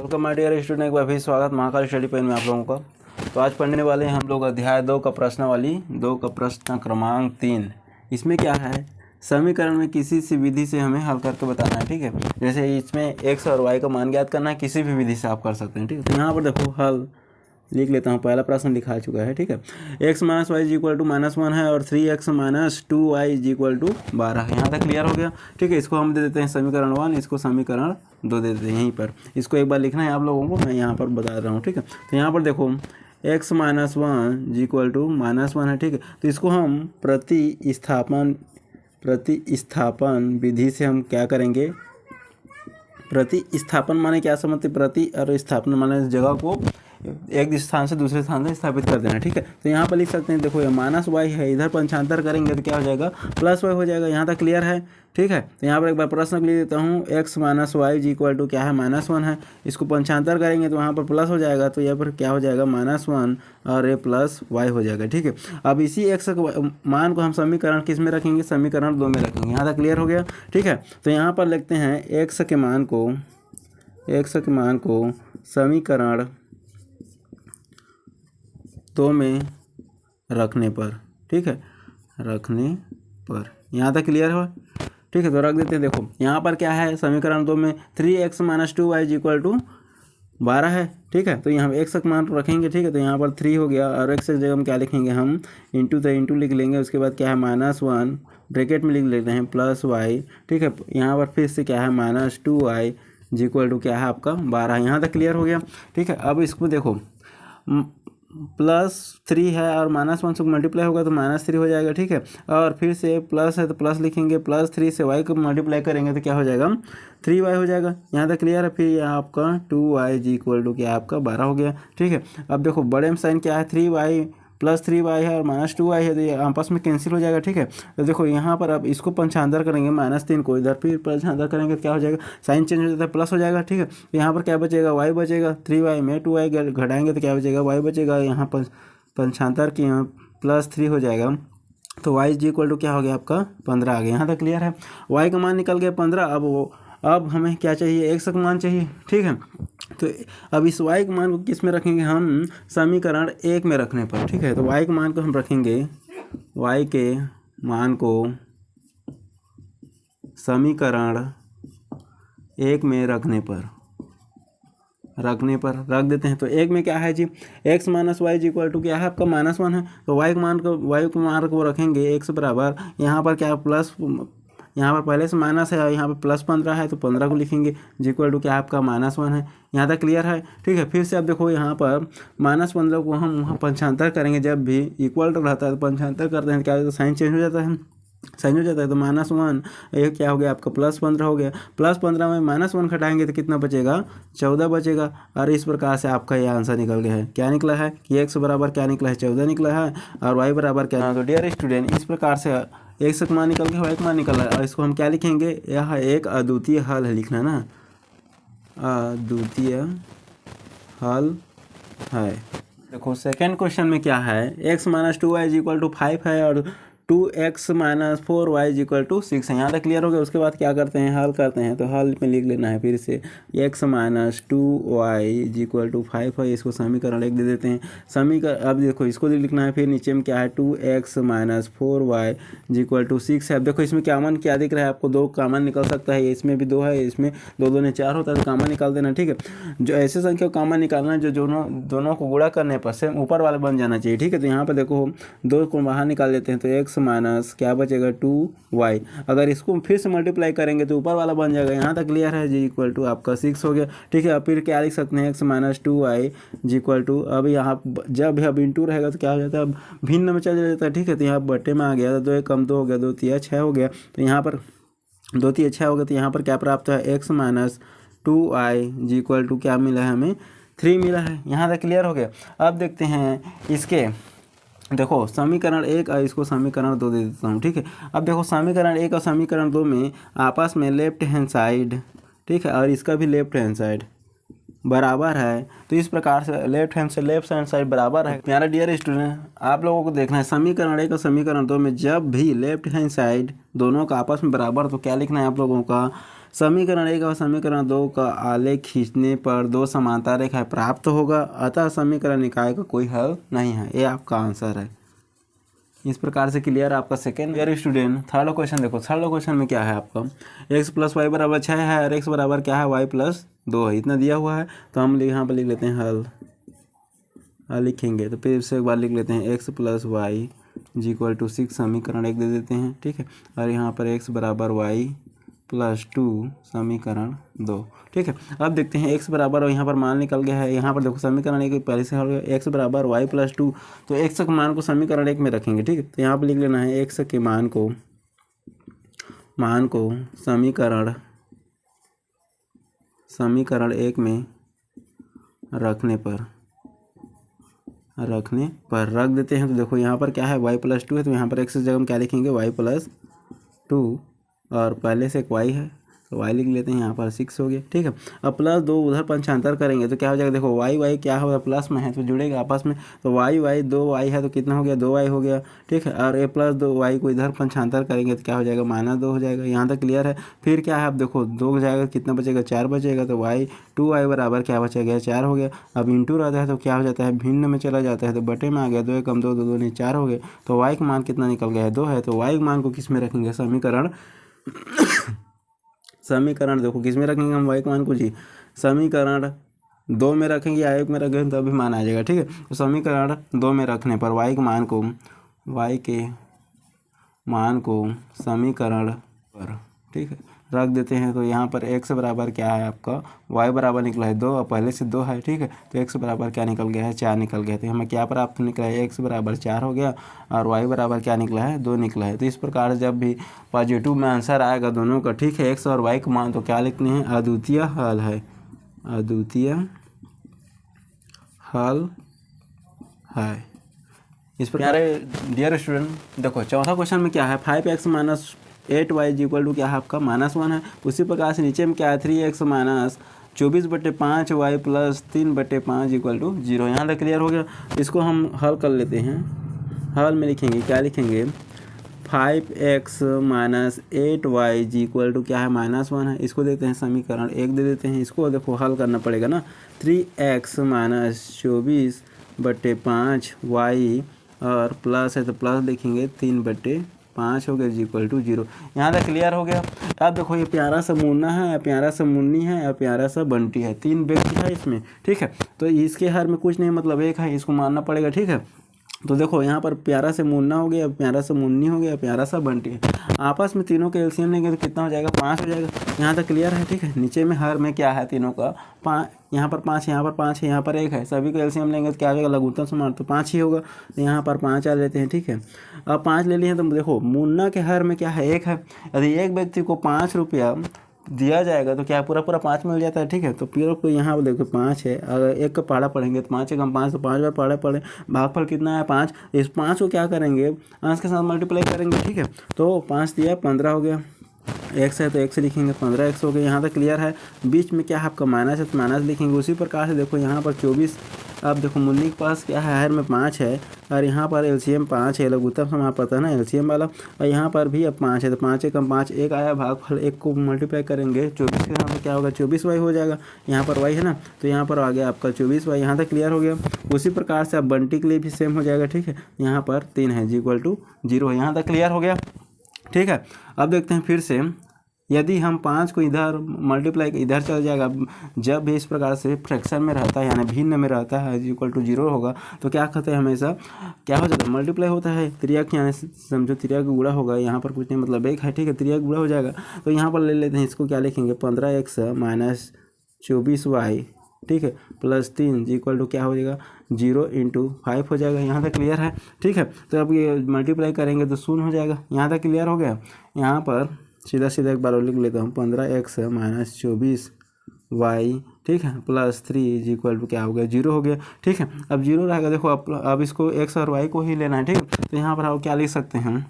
Welcome my dear student, एक बार फिर स्वागत महाकाल स्टडी पेन में आप लोगों का। तो आज पढ़ने वाले हैं हम लोग अध्याय 2 का प्रश्नावली 2 का प्रश्न क्रमांक 3। इसमें क्या है, समीकरण में किसी सी विधि से हमें हल करके बताना है। ठीक है, जैसे इसमें एक्स और वाई का मान ज्ञात करना है, किसी भी विधि से आप कर सकते हैं। ठीक है, तो यहाँ पर देखो हल लिख लेता हूँ। पहला प्रश्न लिखा चुका है। ठीक है, x minus y equal to -1 है और 3x minus 2y equal to 12 है। यहाँ तक क्लियर हो गया। ठीक है, इसको हम दे देते हैं समीकरण 1, इसको समीकरण 2 दे देते हैं। यहीं पर इसको एक बार लिखना है आप लोगों को, मैं यहाँ पर बता रहा हूँ। ठीक है, तो यहाँ पर देखो x माइनस 1 इक्वल टू -1 है। ठीक है, तो इसको हम प्रतिस्थापन विधि से हम क्या करेंगे, प्रतिस्थापन माने क्या समझते, प्रति और स्थापन माने जगह को एक स्थान से दूसरे स्थान से स्थापित कर देना। ठीक है, तो यहाँ पर लिख सकते हैं, देखो ये -y है, इधर पंचांतर करेंगे तो क्या हो जाएगा, +y हो जाएगा। यहाँ तक क्लियर है। ठीक है, तो यहाँ पर एक बार प्रश्न लिख देता हूँ, x minus y equal to क्या है, -1 है। इसको पंचांतर करेंगे तो वहाँ पर प्लस हो जाएगा, तो यहाँ पर क्या हो जाएगा, -1 और ये +y हो जाएगा। ठीक है, अब इसी x मान को हम समीकरण किस में रखेंगे, समीकरण 2 में रखेंगे। यहाँ तक क्लियर हो गया। ठीक है, तो यहाँ पर लिखते हैं x के मान को समीकरण 2 में रखने पर। ठीक है, रखने पर, यहाँ तक क्लियर हो। ठीक है, तो रख देते हैं। देखो यहाँ पर क्या है, समीकरण 2 में 3x minus 2y equal to 12 है। ठीक है, तो यहाँ x का मान रखेंगे। ठीक है, तो यहाँ पर 3 हो गया और x की जगह हम क्या लिखेंगे, हम इंटू लिख लेंगे। उसके बाद क्या है, -1 ब्रैकेट में लिख लेते हैं +y। ठीक है, यहाँ पर फिर से क्या है, -2y इक्वल टू क्या है आपका 12। यहाँ तक क्लियर हो गया। ठीक है, अब इसको देखो +3 है और -1 से मल्टीप्लाई होगा तो -3 हो जाएगा। ठीक है, और फिर से प्लस है तो प्लस लिखेंगे, +3 से y को मल्टीप्लाई करेंगे तो क्या हो जाएगा, 3y हो जाएगा। यहाँ तक क्लियर है। फिर यहाँ आपका 2y इक्वल टू क्या आपका 12 हो गया। ठीक है, अब देखो बड़े में साइन क्या है, 3y +3y है और -2y है, तो ये आपस में कैंसिल हो जाएगा। ठीक है, तो देखो यहाँ पर अब इसको पंचांतर करेंगे, -3 को इधर फिर पंचांतर करेंगे तो क्या हो जाएगा, साइन चेंज हो जाता है, प्लस हो जाएगा। ठीक है, तो यहाँ पर क्या बचेगा, y बचेगा। 3y में 2y घटाएंगे तो क्या बचेगा, y बचेगा। यहाँ पर पंचांतर की +3 हो जाएगा, तो y इक्वल टू क्या हो गया आपका 15 आ गया। यहाँ तक क्लियर है। y का मान निकल गया 15। अब हमें क्या चाहिए, x का मान चाहिए। ठीक है, तो अब इस y के मान को किस में रखेंगे, हम समीकरण 1 में रखने पर। ठीक है, तो y के मान को हम रखेंगे, y के मान को समीकरण 1 में रखने पर रख देते हैं। तो 1 में क्या है जी, x minus y equal to क्या है आपका -1 है, तो y के मान को रखेंगे x बराबर, यहाँ पर क्या प्लस, यहाँ पर पहले से माइनस है और यहाँ पर +15 है, तो 15 को लिखेंगे इक्वल टू क्या आपका -1 है। यहाँ तक क्लियर है। ठीक है, फिर से अब देखो यहाँ पर -15 को हम वहाँ पंचांतर करेंगे, जब भी इक्वल टू रहता है तो पंचांतर करते हैं, क्या होता है, साइन चेंज हो जाता है, तो -1 ये क्या हो गया आपका +15 हो गया। +15 में -1 घटाएंगे तो कितना बचेगा, 14 बचेगा। और इस प्रकार से आपका ये आंसर निकल गया है। क्या निकला है कि x बराबर क्या निकला है, 14 निकला है और y बराबर क्या। तो डियर स्टूडेंट, इस प्रकार से x का मान निकल गया, y का मान निकल रहा है और इसको हम क्या लिखेंगे, यह एक अद्वितीय हल है, लिखना ना, अद्वितीय हल है। देखो सेकेंड क्वेश्चन में क्या है, x minus 2y equal to 5 है और 2x minus 4y equal to 6 है। यहाँ तक क्लियर हो गया। उसके बाद क्या करते हैं, हल करते हैं। तो हल में लिख लेना है फिर से, x minus 2y equal to 5 है, इसको समीकरण 1 दे देते हैं। अब देखो इसको लिखना है, फिर नीचे में क्या है, 2x minus 4y equal to 6 है। अब देखो इसमें कॉमन क्या दिख रहा है आपको, 2 कॉमन निकल सकता है, इसमें भी 2 है, इसमें 2 ने 4 होता है, तो कॉमन निकाल देना। ठीक है, जो ऐसे संख्या कॉमन निकालना है जो दोनों को गुणा करने पर से ऊपर वाला बन जाना चाहिए। ठीक है, तो यहाँ पर देखो 2 को बाहर निकाल देते हैं, तो x माइनस क्या बचेगा 2y। अगर इसको फिर से मल्टीप्लाई करेंगे तो ऊपर वाला बन जाएगा। यहाँ तक क्लियर है जी, इक्वल टू आपका 6 हो गया। ठीक है, अब फिर क्या लिख सकते हैं, x minus 2y equal to, अब यहाँ जब भी अब इंटू रहेगा तो क्या हो जाता है, अब भिन्न में चल जाता है। ठीक है, तो यहाँ बट्टे में आ गया, 2 1 कम 2 हो गया, 2 3 6 हो गया। तो यहाँ पर 2 3 6 हो गया, तो यहाँ पर क्या प्राप्त है, x minus 2y equal to क्या मिला है, हमें 3 मिला है। यहाँ तक क्लियर हो गया। अब देखते हैं इसके, देखो समीकरण 1 और इसको समीकरण 2 दे देता हूँ। ठीक है, अब देखो समीकरण 1 और समीकरण 2 में आपस में लेफ्ट हैंड साइड, ठीक है, और इसका भी लेफ्ट हैंड साइड बराबर है, तो इस प्रकार से लेफ्ट हैंड साइड बराबर है। प्यारा डियर स्टूडेंट, आप लोगों को देखना है समीकरण 1 और समीकरण 2 में जब भी लेफ्ट हैंड साइड दोनों का आपस में बराबर, तो क्या लिखना है आप लोगों का, समीकरण 1 और समीकरण 2 का आलेख खींचने पर दो समांतर रेखाएं प्राप्त होगा, अतः समीकरण निकाय का कोई हल नहीं है। ये आपका आंसर है। इस प्रकार से क्लियर आपका second year student. Third question देखो, थर्ड क्वेश्चन में क्या है आपका, x + y = 6 है और x बराबर क्या है, y + 2 है, इतना दिया हुआ है। तो हम यहाँ पर लिख लेते हैं हल लिखेंगे तो फिर से एक बार लिख लेते हैं x + y = 6 समीकरण 1 दे देते हैं, ठीक है। और यहाँ पर x बराबर y + 2 समीकरण 2, ठीक है। अब देखते हैं x बराबर, यहाँ पर मान निकल गया है। यहाँ पर देखो समीकरण 1 पहले से हल गया, x बराबर y + 2, तो x के मान को समीकरण 1 में रखेंगे, ठीक है। तो यहाँ पर लिख लेना है x के मान को समीकरण 1 में रखने पर रख देते हैं। तो देखो यहाँ पर क्या है, y + 2 है, तो यहाँ पर x की जगह हम क्या लिखेंगे, y + 2, और पहले से एक y है तो y लिख लेते हैं, यहाँ पर 6 हो गया, ठीक है। अब +2 उधर पंचांतर करेंगे तो क्या हो जाएगा, देखो y क्या होगा, प्लस में है तो जुड़ेगा आपस में, तो y 2y है तो कितना हो गया, 2y हो गया, ठीक है। और a + 2y को इधर पंचांतर करेंगे तो क्या हो जाएगा, -2 हो जाएगा। यहाँ तक क्लियर है। फिर क्या है, अब देखो 2 हो जाएगा, कितना बचेगा, 4 बचेगा, तो 2y बराबर क्या बचेगा, 4 हो गया। अब इंटू रहता है तो क्या हो जाता है, भिन्न में चला जाता है तो बटे में आ गया, 2 × 2 = 2 नहीं 4 हो गए। तो y का मान कितना निकल गया है, 2 है। तो y के मान को किस में रखेंगे, समीकरण देखो किस में रखेंगे हम y के मान को जी, समीकरण 2 में रखेंगे या 1 में रखेंगे तभी मान आ जाएगा, ठीक है। तो समीकरण 2 में रखने पर y के मान को समीकरण पर, ठीक है, रख देते हैं। तो यहाँ पर x बराबर क्या है आपका, y बराबर निकला है 2 और पहले से 2 है, ठीक है। तो x बराबर क्या निकल गया है, 4 निकल गया है। तो हमें क्या प्राप्त निकला है, x बराबर 4 हो गया और y बराबर क्या निकला है, 2 निकला है। तो इस प्रकार से जब भी पॉजिटिव में आंसर आएगा दोनों का, ठीक है, x और y का मान, तो क्या लिखने हैं, अद्वितीय हल है, अद्वितीय हल है। इस प्रकार डियर स्टूडेंट देखो चौथा क्वेश्चन में क्या है, 5x - 8y = क्या है आपका, -1 है। उसी प्रकार से नीचे में क्या है, 3x - 24/5y + 3/5 = 0। यहाँ तक क्लियर हो गया। इसको हम हल कर लेते हैं। हल में लिखेंगे, क्या लिखेंगे, 5x - 8y = क्या है, -1 है। इसको देते हैं समीकरण 1 दे देते हैं। इसको देखो हल करना पड़ेगा ना, 3x - 24/5y और प्लस है तो प्लस लिखेंगे, 3/5 हो गया = 0। यहाँ तक क्लियर हो गया। अब देखो ये प्यारा सा मुन्ना है या प्यारा सा मुन्नी है या प्यारा सा बंटी है, 3 व्यक्ति है इसमें, ठीक है। तो इसके हर में कुछ नहीं, मतलब एक है, इसको मानना पड़ेगा, ठीक है। तो देखो यहाँ पर प्यारा से मुन्ना हो गया, प्यारा सा मुन्नी हो गया, प्यारा सा बंटी है। आपस में तीनों का एलसीएम लेंगे तो कितना हो जाएगा, 5 हो जाएगा। यहाँ तक क्लियर है, ठीक है। नीचे में हर में क्या है, तीनों का 5, यहाँ पर 5, यहाँ पर 5 है, यहाँ पर 1 है। सभी को एलसीएम लेंगे तो क्या हो जाएगा, लघुत्तम समानुपात, तो 5 ही होगा। तो यहाँ पर 5 आ लेते हैं, ठीक है। अब 5 ले लिए हैं तो देखो मुन्ना के हर में क्या है, 1 है। यदि एक व्यक्ति को 5 रुपया दिया जाएगा तो क्या पूरा 5 मिल जाता है, ठीक है। तो फिर को यहाँ देखो 5 है, अगर 1 का पहाड़ा पढ़ेंगे तो 5 × 5 तो 5 बार पहाड़ा पढ़े, भागफल कितना है 5। इस 5 को क्या करेंगे, अंश के साथ मल्टीप्लाई करेंगे, ठीक है। तो 5 दिया 15 हो गया, x है तो x लिखेंगे, 15x हो गया। यहाँ तक क्लियर है। बीच में क्या है आपका माइनस है तो माइनस लिखेंगे। उसी प्रकार से देखो यहाँ पर 24, अब देखो मुन्नी के पास क्या है, हर में 5 है और यहाँ पर एलसीएम 5 है, लघुत्तम समानुपात पता है ना, एलसीएम वाला। और यहाँ पर भी अब 5 है तो 5 × 5 1 आया, भागफल 1 को मल्टीप्लाई करेंगे 24 के साथ, क्या होगा 24y हो जाएगा। यहाँ पर y है ना, तो यहाँ पर आ गया आपका 24y। यहाँ तक क्लियर हो गया। उसी प्रकार से अब बंटी के लिए भी सेम हो जाएगा, ठीक है। यहाँ पर 3 है = 0 है। यहाँ तक क्लियर हो गया, ठीक है। अब देखते हैं फिर से, यदि हम 5 को इधर मल्टीप्लाई इधर चल जाएगा, जब भी इस प्रकार से फ्रैक्शन में रहता है यानी भिन्न में रहता है, = 0 होगा, तो क्या कहते हैं, हमेशा क्या हो जाता है, मल्टीप्लाई होता है। त्रियक यानी समझो त्रियक गुणा होगा, यहाँ पर कुछ नहीं, मतलब 1 है, ठीक है, त्रियक गुणा हो जाएगा। तो यहाँ पर ले लेते हैं, इसको क्या लिखेंगे, 15x - 24y, ठीक है, +3 = क्या हो जाएगा, 0 × 5 हो जाएगा। यहाँ तक क्लियर है, ठीक है। तो अब ये मल्टीप्लाई करेंगे तो 0 हो जाएगा। यहाँ तक क्लियर हो गया। यहाँ पर सीधा एक बार और लिख लेता हूँ, 15x - 24y, ठीक है, +3 = क्या हो गया, 0 हो गया, ठीक है। अब 0 रहेगा, देखो अब इसको x और y को ही लेना है, ठीक है। तो यहाँ पर आप क्या लिख सकते हैं,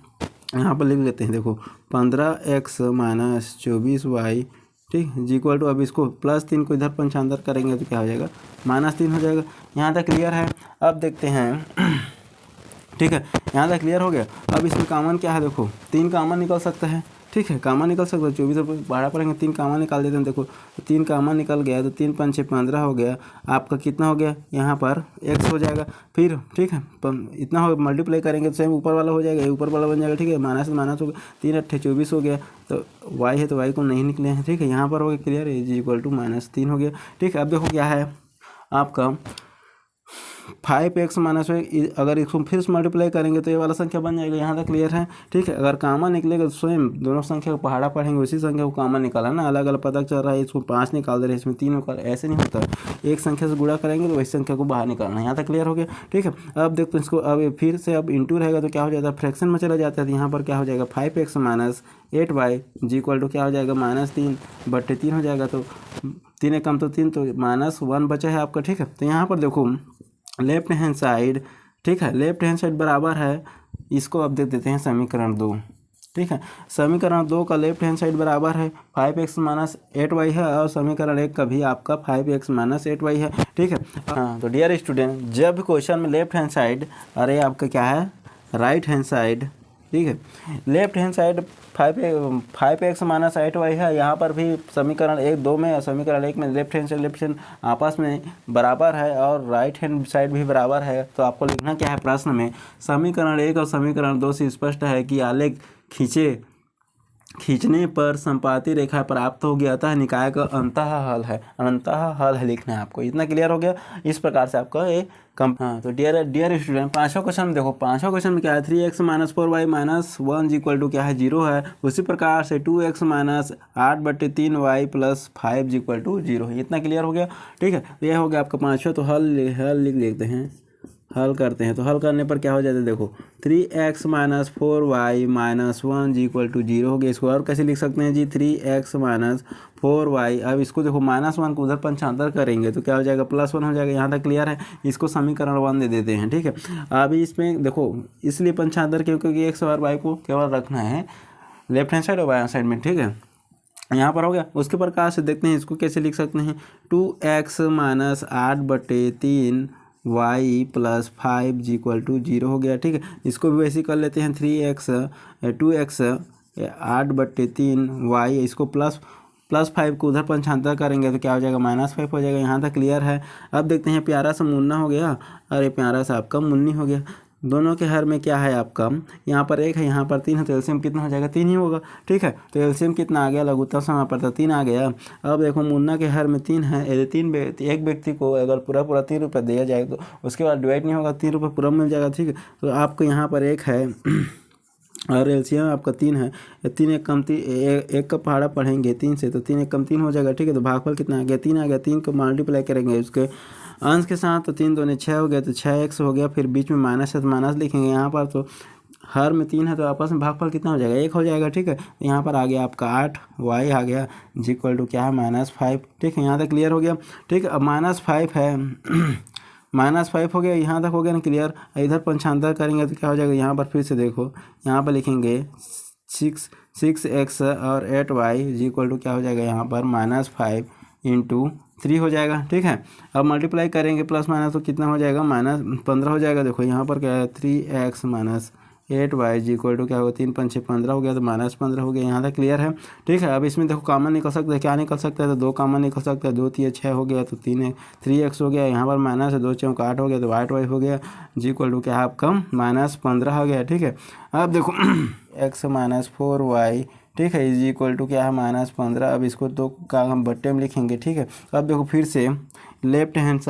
यहाँ पर लिख लेते हैं, देखो 15x - 24y, ठीक, = अब इसको +3 को इधर पंचांतर करेंगे तो क्या हो जाएगा, -3 हो जाएगा। यहाँ तक क्लियर है। अब देखते हैं, ठीक है, यहाँ तक क्लियर हो गया। अब इसमें कॉमन क्या है, देखो 3 कॉमन निकल सकता है, ठीक है, कामा निकल सकता है 24 रुपये भाड़ा पड़ेंगे, 3 कामा निकाल देते हैं। देखो 3 कामा निकल गया तो 3 5 6 15 हो गया, आपका कितना हो गया यहाँ पर x हो जाएगा। फिर ठीक है इतना हो मल्टीप्लाई करेंगे तो सेम ऊपर वाला हो जाएगा, ऊपर वाला बन जाएगा। ठीक है, माइनस माइनस हो गया, 3 8 24 हो गया, तो y है तो y को नहीं निकले हैं। ठीक है, यहाँ पर हो गया क्लियर, (-3) हो गया। ठीक है, अब देखो क्या है आपका 5x माइनस अगर इसको फिर से मल्टीप्लाई करेंगे तो ये वाला संख्या बन जाएगा। यहाँ तक क्लियर है। ठीक है, अगर कामा निकलेगा तो स्वयं दोनों संख्या को पहाड़ा पढ़ेंगे, उसी संख्या को कामा निकाला ना, अलग अलग पता चल रहा है इसको 5 निकाल दे रहे हैं, इसमें 3 निकाल, ऐसे नहीं होता। एक संख्या से गुणा करेंगे तो वही संख्या को बाहर निकालना है। यहाँ तक क्लियर हो गया। ठीक है, अब देखो इसको अब फिर से अब इंटू रहेगा तो क्या हो जाता है, फ्रैक्शन में चला जाता है। तो यहाँ पर क्या हो जाएगा 5x minus 8y equal to क्या हो जाएगा -3/3 हो जाएगा। तो 3 कम तो 3, तो -1 बचा है आपका। ठीक है, तो यहाँ पर देखो लेफ्ट हैंड साइड, ठीक है, लेफ्ट हैंड साइड बराबर है, इसको अब देख देते हैं समीकरण 2। ठीक है, समीकरण 2 का लेफ्ट हैंड साइड बराबर है 5x माइनस 8y है, और समीकरण 1 का भी आपका 5x माइनस 8y है। ठीक है, हाँ तो डियर स्टूडेंट, जब क्वेश्चन में लेफ्ट हैंड साइड, अरे आपका क्या है राइट हैंड साइड, ठीक है, left hand side 5x minus 8y है, यहाँ पर भी समीकरण 1 2 में, समीकरण 1 में लेफ्ट हैंड आपस में बराबर है और राइट हैंड साइड भी बराबर है। तो आपको लिखना क्या है प्रश्न में, समीकरण 1 और समीकरण 2 से स्पष्ट है कि आलेख खींचने पर संपाती रेखा प्राप्त होगी, अतः निकाय का अंतः हल है लिखना है आपको। इतना क्लियर हो गया। इस प्रकार से आपका एक हाँ तो डियर स्टूडेंट, पाँचों क्वेश्चन में देखो, पाँचों क्वेश्चन में क्या है 3x minus 4y minus 1 equal to क्या है 0 है। उसी प्रकार से 2x minus 8/3y plus 5 equal to 0 है। इतना क्लियर हो गया। ठीक है, तो यह हो गया आपका पाँचों। तो हल लिख देते हैं, हल करते हैं। तो हल करने पर क्या हो जाता है, देखो 3x minus 4y minus 1 equal to 0 हो गया। इसको और कैसे लिख सकते हैं जी, 3x माइनस 4y, अब इसको देखो -1 को उधर पंचांतर करेंगे तो क्या हो जाएगा +1 हो जाएगा। यहाँ तक क्लियर है। इसको समीकरण 1 दे देते हैं। ठीक है, अभी इसमें देखो इसलिए पंचांतर क्योंकि x और y को केवल रखना है लेफ्ट हैंड साइड और बाएं साइड में। ठीक है, यहाँ पर हो गया। उसके प्रकार से देखते हैं इसको कैसे लिख सकते हैं, 2x minus 8/3 y plus 5 equal to 0 हो गया। ठीक है, इसको भी वैसे कर लेते हैं 2x 8/3 y, इसको प्लस 5 को उधर पंचांतर करेंगे तो क्या हो जाएगा -5 हो जाएगा। यहाँ तक क्लियर है। अब देखते हैं प्यारा सा मुन्ना हो गया और ये प्यारा सा आपका मुन्नी हो गया। दोनों के हर में क्या है आपका, यहाँ पर 1 है यहाँ पर 3 है, तो एलसीएम कितना हो जाएगा 3 ही होगा। ठीक है, तो एलसीएम कितना आ गया, लघुत्तम समय पर था 3 आ गया। अब देखो मुन्ना के हर में 3 है, यदि एक व्यक्ति को अगर पूरा 3 रुपये दिया जाए तो उसके बाद डिवाइड नहीं होगा, 3 रुपये पूरा मिल जाएगा। ठीक है, तो आपको यहाँ पर 1 है और एलसीएम आपका 3 है, 3 1 कम 3, एक का पहाड़ा पढ़ेंगे 3 से, तो 3 1 कम 3 हो जाएगा। ठीक है, तो भागफल कितना आ गया 3 आ गया। 3 को मल्टीप्लाई करेंगे उसके अंश के साथ, तो 3 दूनी 6 हो गया, तो 6x हो गया। फिर बीच में माइनस है तो माइनस लिखेंगे यहाँ पर, तो हर में 3 है तो आपस में भागफल कितना हो जाएगा 1 हो जाएगा। ठीक है, यहाँ पर आ गया आपका 8y आ गया इक्वल टू क्या है -5। ठीक है, यहाँ तक क्लियर हो गया। ठीक है, अब -5 है -5 हो गया, यहाँ तक हो गया ना क्लियर। इधर पंचांतर करेंगे तो क्या हो जाएगा, यहाँ पर फिर से देखो, यहाँ पर लिखेंगे 6x और 8y इक्वल टू क्या हो जाएगा, यहाँ पर -5 × 3 हो जाएगा। ठीक है, अब मल्टीप्लाई करेंगे प्लस माइनस तो कितना हो जाएगा -15 हो जाएगा। देखो यहाँ पर क्या है 3x minus 8y equal to क्या होगा 3 5 6 15 हो गया, तो -15 हो गया। यहाँ तक क्लियर है। ठीक है, अब इसमें देखो कॉमन निकल सकता है, क्या निकल सकता है, तो 2 कॉमन निकल सकता है, 2 3 6 हो गया, तो 3x हो गया। यहाँ पर माइनस है, 2 4 8 हो गया, तो 8y हो गया इक्वल टू क्या है आपका -15 हो गया। ठीक है, अब देखो x माइनस 4y, ठीक है, इज इक्वल टू क्या है -15। अब इसको 2 का हम बट्टे में लिखेंगे। ठीक है, अब देखो फिर से लेफ्ट हैंड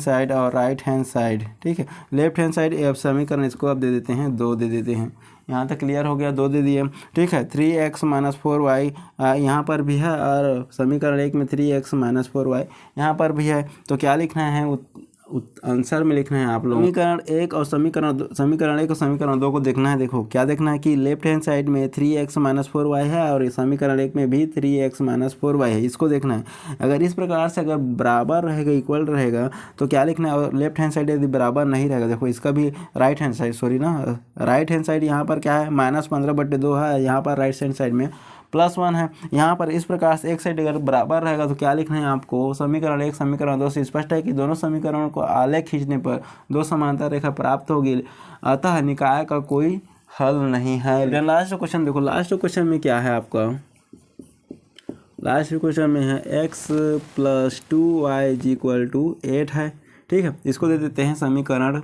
साइड और राइट हैंड साइड। ठीक है, लेफ्ट हैंड साइड अब समीकरण इसको अब दे देते हैं 2 दे देते हैं। यहाँ तक क्लियर हो गया, 2 दे दिए। ठीक है, 3x माइनस 4y यहाँ पर भी है, और समीकरण 1 में 3x माइनस 4y यहाँ पर भी है। तो क्या लिखना है, आंसर में लिखना है आप लोग समीकरण 1 और समीकरण 2 को देखना है। देखो क्या देखना है कि लेफ्ट हैंड साइड में 3x माइनस 4y है और समीकरण 1 में भी 3x माइनस 4y है, इसको देखना है। अगर इस प्रकार से अगर बराबर रहेगा, इक्वल रहेगा, तो क्या लिखना है, और लेफ्ट हैंड साइड यदि बराबर नहीं रहेगा, देखो इसका भी राइट हैंड साइड यहाँ पर क्या है -15/2 है, यहाँ पर राइट हैंड साइड में +1 है। यहाँ पर इस प्रकार से एक साइड अगर बराबर रहेगा तो क्या लिखना है आपको, समीकरण 1 समीकरण 2 से स्पष्ट है कि दोनों समीकरणों को आलेख खींचने पर 2 समांतर रेखा प्राप्त होगी, अतः निकाय का कोई हल नहीं है। देन लास्ट क्वेश्चन देखो, लास्ट क्वेश्चन में क्या है आपका, लास्ट क्वेश्चन में है x + 2y = 8 है। ठीक है, इसको दे देते हैं समीकरण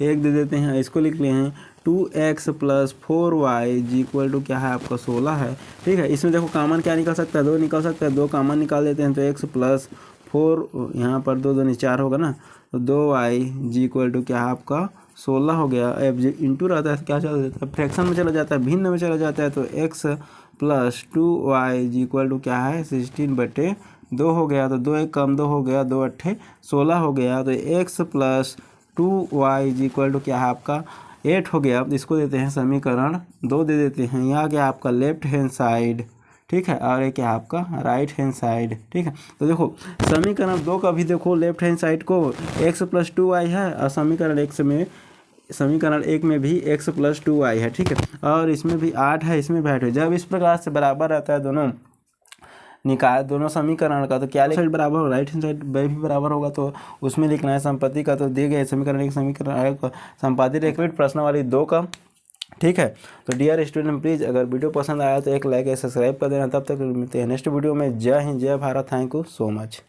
1 दे देते हैं, इसको लिख लिए हैं 2x + 4y क्या है आपका 16 है। ठीक है, इसमें देखो कॉमन क्या निकल सकता है, 2 निकल सकता है, 2 कॉमन निकाल देते हैं तो x + 4 यहाँ पर 2 2 4 होगा ना, तो 2y क्या है आपका 16 हो गया। अब इंटू रहता है क्या चला जाता है, फ्रैक्शन में चला जाता है, भिन्न में चला जाता है, तो x + 2y क्या है 16/2 हो गया, तो 2 1 कम 2 हो गया, 2 8 16 हो गया, तो x + 2y क्या है आपका 8 हो गया। अब इसको देते हैं समीकरण 2 दे देते हैं, यहाँ क्या आपका लेफ्ट हैंड साइड, ठीक है, और ये क्या आपका राइट हैंड साइड। ठीक है, तो देखो समीकरण 2 का भी देखो लेफ्ट हैंड साइड को x + 2y है, और समीकरण 1 में भी x + 2y है। ठीक है, और इसमें भी 8 है, इसमें भी 8 है। जब इस प्रकार से बराबर रहता है दोनों समीकरण का, तो क्या साइड बराबर हो, राइट हैंड साइड भी बराबर होगा, तो उसमें लिखना है संपत्ति का, तो दिए गए समीकरण 1 समीकरण संपादित रेखवित प्रश्नावली 2 का। ठीक है, तो डियर स्टूडेंट प्लीज़ अगर वीडियो पसंद आया तो एक लाइक या सब्सक्राइब कर देना। तब तक मिलते हैं नेक्स्ट वीडियो में। जय हिंद, जय Bharat, thank you so much.